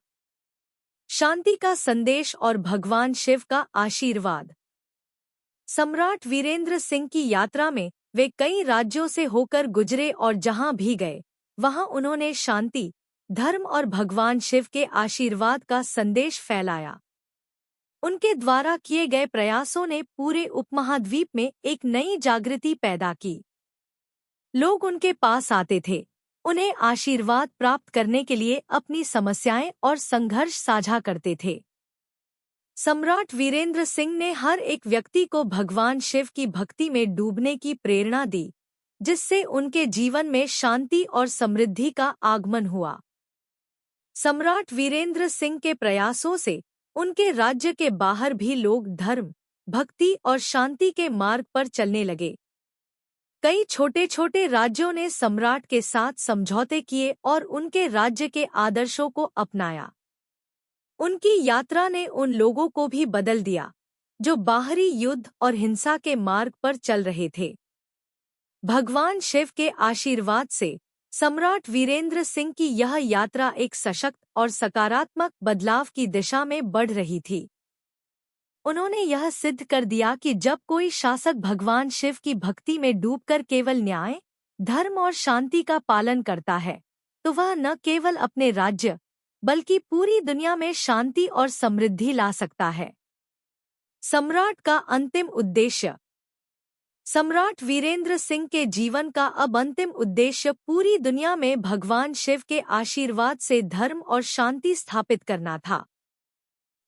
शांति का संदेश और भगवान शिव का आशीर्वाद। सम्राट वीरेंद्र सिंह की यात्रा में वे कई राज्यों से होकर गुजरे और जहां भी गए, वहां उन्होंने शांति, धर्म और भगवान शिव के आशीर्वाद का संदेश फैलाया। उनके द्वारा किए गए प्रयासों ने पूरे उपमहाद्वीप में एक नई जागृति पैदा की। लोग उनके पास आते थे, उन्हें आशीर्वाद प्राप्त करने के लिए अपनी समस्याएं और संघर्ष साझा करते थे। सम्राट वीरेंद्र सिंह ने हर एक व्यक्ति को भगवान शिव की भक्ति में डूबने की प्रेरणा दी जिससे उनके जीवन में शांति और समृद्धि का आगमन हुआ। सम्राट वीरेंद्र सिंह के प्रयासों से उनके राज्य के बाहर भी लोग धर्म, भक्ति और शांति के मार्ग पर चलने लगे। कई छोटे छोटे राज्यों ने सम्राट के साथ समझौते किए और उनके राज्य के आदर्शों को अपनाया। उनकी यात्रा ने उन लोगों को भी बदल दिया जो बाहरी युद्ध और हिंसा के मार्ग पर चल रहे थे। भगवान शिव के आशीर्वाद से सम्राट वीरेंद्र सिंह की यह यात्रा एक सशक्त और सकारात्मक बदलाव की दिशा में बढ़ रही थी। उन्होंने यह सिद्ध कर दिया कि जब कोई शासक भगवान शिव की भक्ति में डूबकर केवल न्याय, धर्म और शांति का पालन करता है, तो वह न केवल अपने राज्य बल्कि पूरी दुनिया में शांति और समृद्धि ला सकता है। सम्राट का अंतिम उद्देश्य। सम्राट वीरेंद्र सिंह के जीवन का अब अंतिम उद्देश्य पूरी दुनिया में भगवान शिव के आशीर्वाद से धर्म और शांति स्थापित करना था।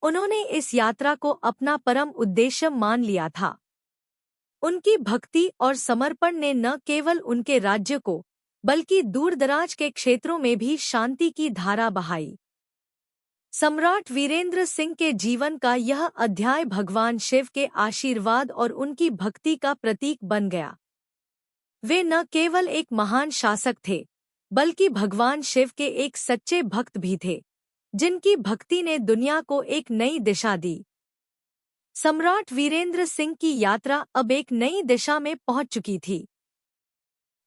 उन्होंने इस यात्रा को अपना परम उद्देश्य मान लिया था। उनकी भक्ति और समर्पण ने न केवल उनके राज्य को बल्कि दूरदराज के क्षेत्रों में भी शांति की धारा बहाई। सम्राट वीरेंद्र सिंह के जीवन का यह अध्याय भगवान शिव के आशीर्वाद और उनकी भक्ति का प्रतीक बन गया। वे न केवल एक महान शासक थे बल्कि भगवान शिव के एक सच्चे भक्त भी थे, जिनकी भक्ति ने दुनिया को एक नई दिशा दी। सम्राट वीरेंद्र सिंह की यात्रा अब एक नई दिशा में पहुंच चुकी थी।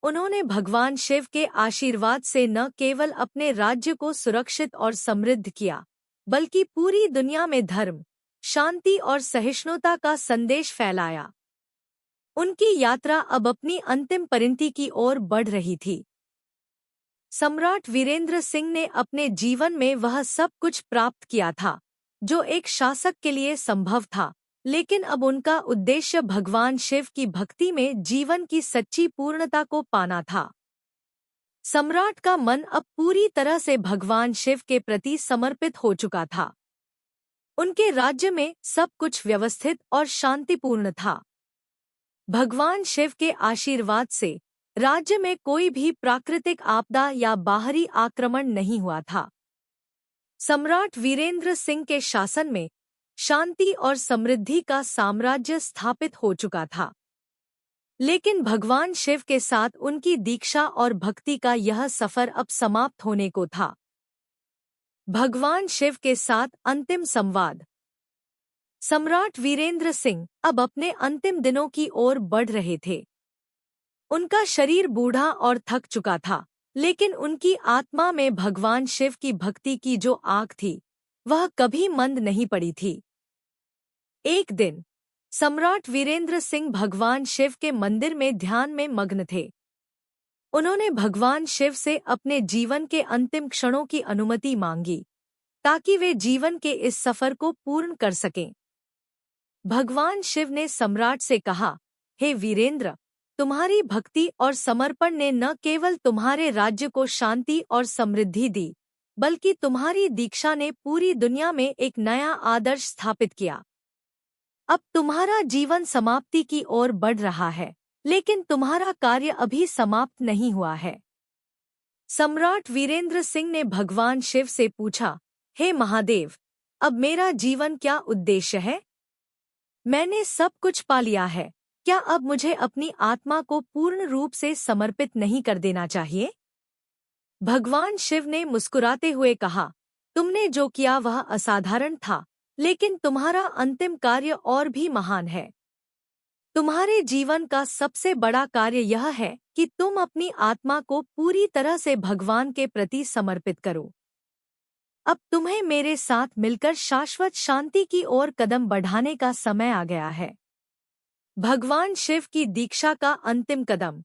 उन्होंने भगवान शिव के आशीर्वाद से न केवल अपने राज्य को सुरक्षित और समृद्ध किया, बल्कि पूरी दुनिया में धर्म, शांति और सहिष्णुता का संदेश फैलाया। उनकी यात्रा अब अपनी अंतिम परिणति की ओर बढ़ रही थी। सम्राट वीरेंद्र सिंह ने अपने जीवन में वह सब कुछ प्राप्त किया था जो एक शासक के लिए संभव था, लेकिन अब उनका उद्देश्य भगवान शिव की भक्ति में जीवन की सच्ची पूर्णता को पाना था। सम्राट का मन अब पूरी तरह से भगवान शिव के प्रति समर्पित हो चुका था। उनके राज्य में सब कुछ व्यवस्थित और शांतिपूर्ण था। भगवान शिव के आशीर्वाद से राज्य में कोई भी प्राकृतिक आपदा या बाहरी आक्रमण नहीं हुआ था। सम्राट वीरेंद्र सिंह के शासन में शांति और समृद्धि का साम्राज्य स्थापित हो चुका था। लेकिन भगवान शिव के साथ उनकी दीक्षा और भक्ति का यह सफर अब समाप्त होने को था। भगवान शिव के साथ अंतिम संवाद। सम्राट वीरेंद्र सिंह अब अपने अंतिम दिनों की ओर बढ़ रहे थे। उनका शरीर बूढ़ा और थक चुका था, लेकिन उनकी आत्मा में भगवान शिव की भक्ति की जो आग थी, वह कभी मंद नहीं पड़ी थी। एक दिन सम्राट वीरेंद्र सिंह भगवान शिव के मंदिर में ध्यान में मग्न थे। उन्होंने भगवान शिव से अपने जीवन के अंतिम क्षणों की अनुमति मांगी, ताकि वे जीवन के इस सफर को पूर्ण कर सकें। भगवान शिव ने सम्राट से कहा, हे वीरेंद्र, तुम्हारी भक्ति और समर्पण ने न केवल तुम्हारे राज्य को शांति और समृद्धि दी, बल्कि तुम्हारी दीक्षा ने पूरी दुनिया में एक नया आदर्श स्थापित किया। अब तुम्हारा जीवन समाप्ति की ओर बढ़ रहा है, लेकिन तुम्हारा कार्य अभी समाप्त नहीं हुआ है। सम्राट वीरेंद्र सिंह ने भगवान शिव से पूछा, हे महादेव, अब मेरा जीवन क्या उद्देश्य है? मैंने सब कुछ पा लिया है, क्या अब मुझे अपनी आत्मा को पूर्ण रूप से समर्पित नहीं कर देना चाहिए? भगवान शिव ने मुस्कुराते हुए कहा, तुमने जो किया वह असाधारण था, लेकिन तुम्हारा अंतिम कार्य और भी महान है। तुम्हारे जीवन का सबसे बड़ा कार्य यह है कि तुम अपनी आत्मा को पूरी तरह से भगवान के प्रति समर्पित करो। अब तुम्हें मेरे साथ मिलकर शाश्वत शांति की ओर कदम बढ़ाने का समय आ गया है। भगवान शिव की दीक्षा का अंतिम कदम।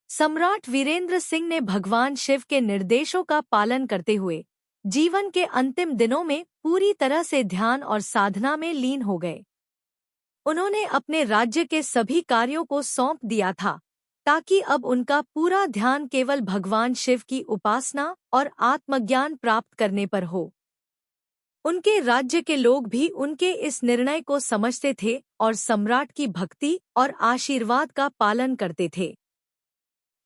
सम्राट वीरेंद्र सिंह ने भगवान शिव के निर्देशों का पालन करते हुए जीवन के अंतिम दिनों में पूरी तरह से ध्यान और साधना में लीन हो गए। उन्होंने अपने राज्य के सभी कार्यों को सौंप दिया था, ताकि अब उनका पूरा ध्यान केवल भगवान शिव की उपासना और आत्मज्ञान प्राप्त करने पर हो। उनके राज्य के लोग भी उनके इस निर्णय को समझते थे और सम्राट की भक्ति और आशीर्वाद का पालन करते थे।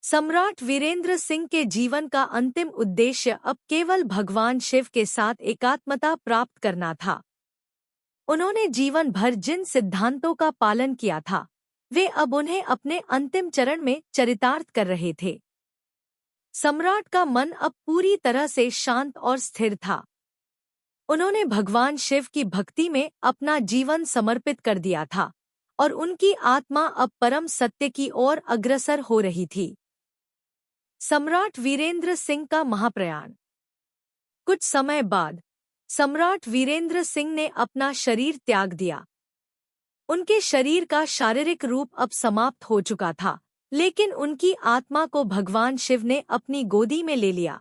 सम्राट वीरेंद्र सिंह के जीवन का अंतिम उद्देश्य अब केवल भगवान शिव के साथ एकात्मता प्राप्त करना था। उन्होंने जीवन भर जिन सिद्धांतों का पालन किया था, वे अब उन्हें अपने अंतिम चरण में चरितार्थ कर रहे थे। सम्राट का मन अब पूरी तरह से शांत और स्थिर था। उन्होंने भगवान शिव की भक्ति में अपना जीवन समर्पित कर दिया था और उनकी आत्मा अब परम सत्य की ओर अग्रसर हो रही थी। सम्राट वीरेंद्र सिंह का महाप्रयाण। कुछ समय बाद सम्राट वीरेंद्र सिंह ने अपना शरीर त्याग दिया। उनके शरीर का शारीरिक रूप अब समाप्त हो चुका था, लेकिन उनकी आत्मा को भगवान शिव ने अपनी गोदी में ले लिया।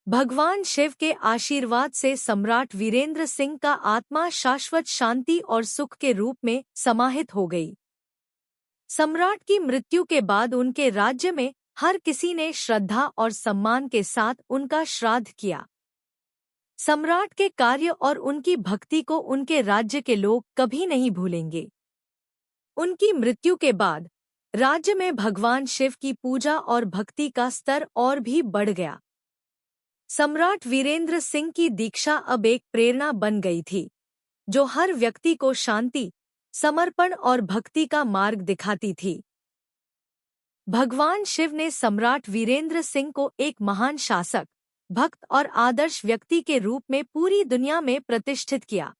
भगवान शिव के आशीर्वाद से सम्राट वीरेंद्र सिंह का आत्मा शाश्वत शांति और सुख के रूप में समाहित हो गई। सम्राट की मृत्यु के बाद उनके राज्य में हर किसी ने श्रद्धा और सम्मान के साथ उनका श्राद्ध किया। सम्राट के कार्य और उनकी भक्ति को उनके राज्य के लोग कभी नहीं भूलेंगे। उनकी मृत्यु के बाद राज्य में भगवान शिव की पूजा और भक्ति का स्तर और भी बढ़ गया। सम्राट वीरेंद्र सिंह की दीक्षा अब एक प्रेरणा बन गई थी, जो हर व्यक्ति को शांति, समर्पण और भक्ति का मार्ग दिखाती थी। भगवान शिव ने सम्राट वीरेंद्र सिंह को एक महान शासक, भक्त और आदर्श व्यक्ति के रूप में पूरी दुनिया में प्रतिष्ठित किया।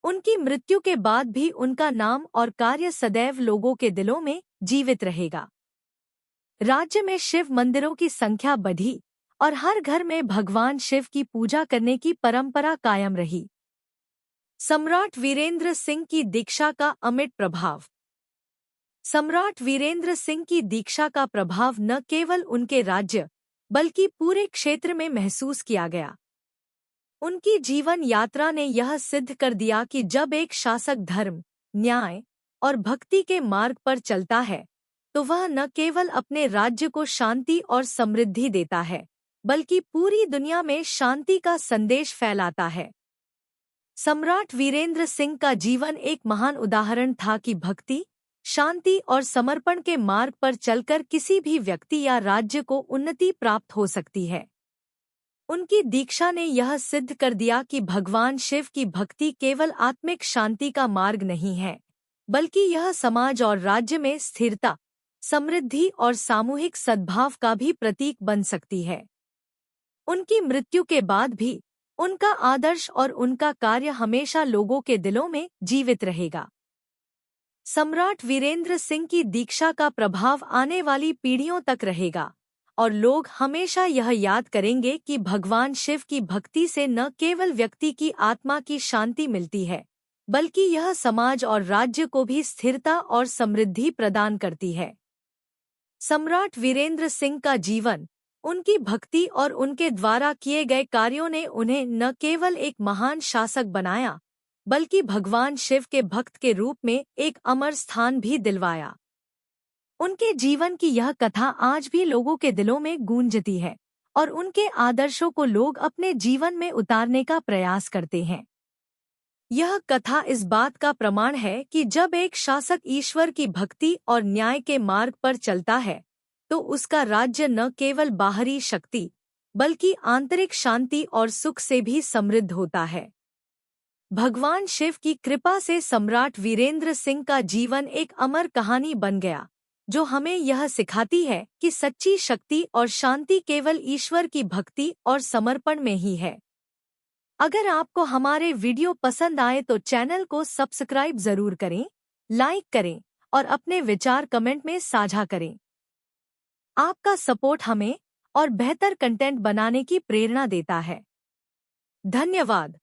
उनकी मृत्यु के बाद भी उनका नाम और कार्य सदैव लोगों के दिलों में जीवित रहेगा। राज्य में शिव मंदिरों की संख्या बढ़ी और हर घर में भगवान शिव की पूजा करने की परंपरा कायम रही। सम्राट वीरेंद्र सिंह की दीक्षा का अमिट प्रभाव। सम्राट वीरेंद्र सिंह की दीक्षा का प्रभाव न केवल उनके राज्य बल्कि पूरे क्षेत्र में महसूस किया गया। उनकी जीवन यात्रा ने यह सिद्ध कर दिया कि जब एक शासक धर्म, न्याय और भक्ति के मार्ग पर चलता है, तो वह न केवल अपने राज्य को शांति और समृद्धि देता है, बल्कि पूरी दुनिया में शांति का संदेश फैलाता है। सम्राट वीरेंद्र सिंह का जीवन एक महान उदाहरण था कि भक्ति, शांति और समर्पण के मार्ग पर चलकर किसी भी व्यक्ति या राज्य को उन्नति प्राप्त हो सकती है। उनकी दीक्षा ने यह सिद्ध कर दिया कि भगवान शिव की भक्ति केवल आत्मिक शांति का मार्ग नहीं है, बल्कि यह समाज और राज्य में स्थिरता, समृद्धि और सामूहिक सद्भाव का भी प्रतीक बन सकती है। उनकी मृत्यु के बाद भी उनका आदर्श और उनका कार्य हमेशा लोगों के दिलों में जीवित रहेगा। सम्राट वीरेंद्र सिंह की दीक्षा का प्रभाव आने वाली पीढ़ियों तक रहेगा और लोग हमेशा यह याद करेंगे कि भगवान शिव की भक्ति से न केवल व्यक्ति की आत्मा की शांति मिलती है, बल्कि यह समाज और राज्य को भी स्थिरता और समृद्धि प्रदान करती है। सम्राट वीरेंद्र सिंह का जीवन, उनकी भक्ति और उनके द्वारा किए गए कार्यों ने उन्हें न केवल एक महान शासक बनाया, बल्कि भगवान शिव के भक्त के रूप में एक अमर स्थान भी दिलवाया। उनके जीवन की यह कथा आज भी लोगों के दिलों में गूंजती है और उनके आदर्शों को लोग अपने जीवन में उतारने का प्रयास करते हैं। यह कथा इस बात का प्रमाण है कि जब एक शासक ईश्वर की भक्ति और न्याय के मार्ग पर चलता है, तो उसका राज्य न केवल बाहरी शक्ति, बल्कि आंतरिक शांति और सुख से भी समृद्ध होता है। भगवान शिव की कृपा से सम्राट वीरेंद्र सिंह का जीवन एक अमर कहानी बन गया, जो हमें यह सिखाती है कि सच्ची शक्ति और शांति केवल ईश्वर की भक्ति और समर्पण में ही है। अगर आपको हमारे वीडियो पसंद आए तो चैनल को सब्सक्राइब जरूर करें, लाइक करें और अपने विचार कमेंट में साझा करें। आपका सपोर्ट हमें और बेहतर कंटेंट बनाने की प्रेरणा देता है। धन्यवाद।